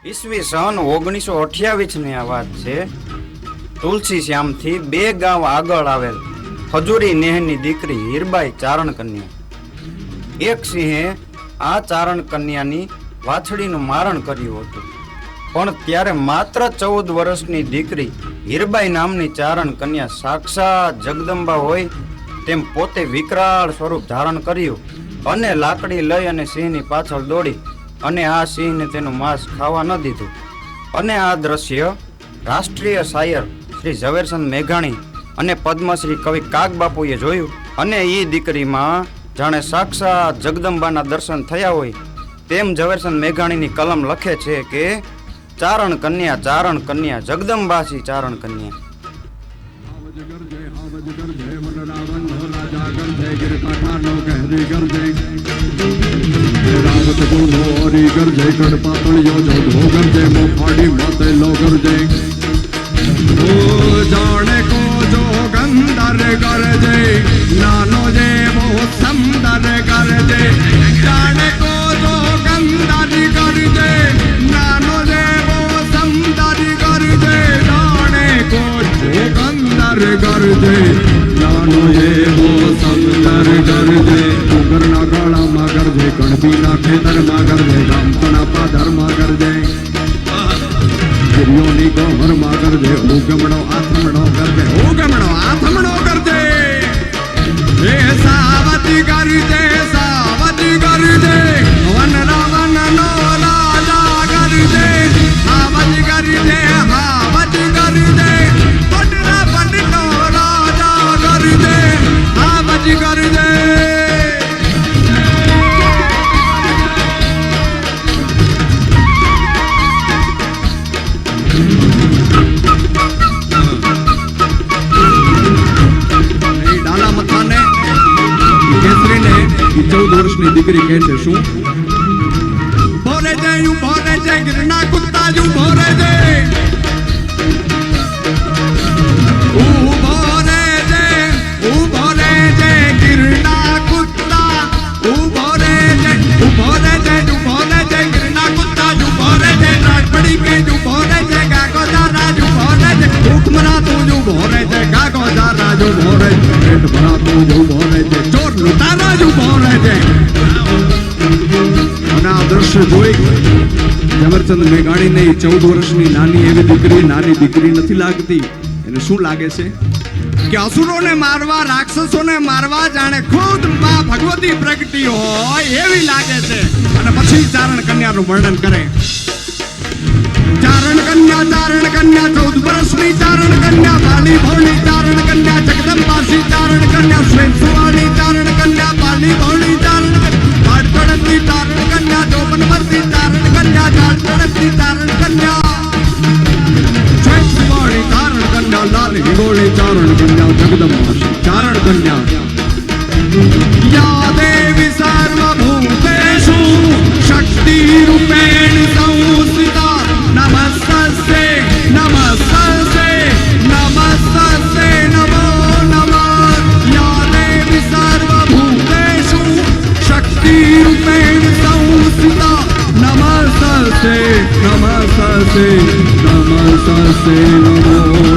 ઈસવી સન 1928 ની આ વાત છે। તુલસી શ્યામથી 2 ગામ આગળ આવેલ ખજૂરી નેહની દીકરી હીરબાઈ ચારણ કન્યા। એક સિંહે આ ચારણ કન્યાની વાછડીનું મારણ કર્યું હતું, પણ ત્યારે માત્ર 14 વર્ષની દીકરી હીરબાઈ નામની ચારણ કન્યા સાક્ષાત જગદંબા હોય તેમ પોતે વિકરાળ સ્વરૂપ ધારણ કર્યું અને લાકડી લઈ અને સિંહની પાછળ દોડી અને આ સિંહને તેનું માંસ ખાવા ન દીધું। અને આ દ્રશ્ય રાષ્ટ્રીય શાયર શ્રી ઝવેરચંદ મેઘાણી અને પદ્મશ્રી કવિ કાગબાપુએ જોયું અને એ દીકરીમાં જાણે સાક્ષાત જગદંબાના દર્શન થયા હોય તેમ ઝવેરચંદ મેઘાણીની કલમ લખે છે કે ચારણ કન્યા જગદંબાસી ચારણ કન્યા। રાવત ગુણો હરી ગરજે ગઢ પાતળિયો જો ધો ગરજે મોફાડી માતે લો ગરજે ઓ જાણે કો જો ગંદર ગરજે નાનો જે બહુ સુંદર ગરજે જાણે કો જો ગંદર ગરજે નાનો જે બહુ સુંદર ગરજે જાણે કો જો ગંદર ગરજે નાનો જે બહુ સુંદર ગરજે ઉગરના ગાળામાં ગરજે કણબીના ખેતરમાં ગરજે ગામતણા પાદરમાં ગરજે ગિરિયોની ગોહરમાં ગરજે ઉગમણો આથમણો ગરજે હે સાવતી ગરજે વન રાવણ નો રાજા ગરજે હાવતી ગરજે પટના પટનો રાજા ગરજે હાવતી ગરજે। ડાલા મથાને કેસરીને 14 વર્ષની દીકરી કહે છે શું ભોરે છે ગિરના કુત્તા જુ ભોરે છે ભોરે છે ગિરના કુત્તા ભોરે છે ગિરના કુત્તા જુ ભોરે છે રાજપડી કે જુ ભોરે છે ગાગો દારા જુ ભોરે છે ભૂખમરા તું જુ ભોરે છે ગાગો દારા જુ ભોરે છે પેટ ભરા તું જુ ભોરે છે ચોર લૂંટારા જુ ભોરે છે। અને આ દ્રશ્ય જોઈ ઝવેરચંદ મેઘાણીને 14 વર્ષની નાની દીકરી નથી લાગતી। એને શું લાગે છે કે અસુરોને મારવા રાક્ષસોને મારવા જાણે ખુદ માં ભગવતી પ્રગટી હોય એવી લાગે છે। અને પછી ચારણ કન્યાનું વર્ણન કરે। ચારણ કન્યા 14 વર્ષની ચારણ કન્યા બાલી ભોળી ચારણ કન્યા જગદંબાસી ચારણ કન્યા સ્વેતસુવાળી ચારણ કન્યા બાલી ભોળી ચારણ કન્યા ચડતી ચારણ કન્યા ચોપનવર્તી ચારણ કન્યા ચાળ ચડતી ચારણ કન્યા સ્વેતસુવાળી ચારણ કન્યા લાલ હિંગોળી ચારણ કન્યા જગદંબાસી ચારણ કન્યા। યા દેવી સર્વભૂતેષુ શક્તિ રૂપેણ સંસ્થિતા નમસ્તે નમો નમઃ યા દેવી સર્વભૂતેષુ શક્તિ રૂપેણ સંસ્થિતા નમસ્તે નમો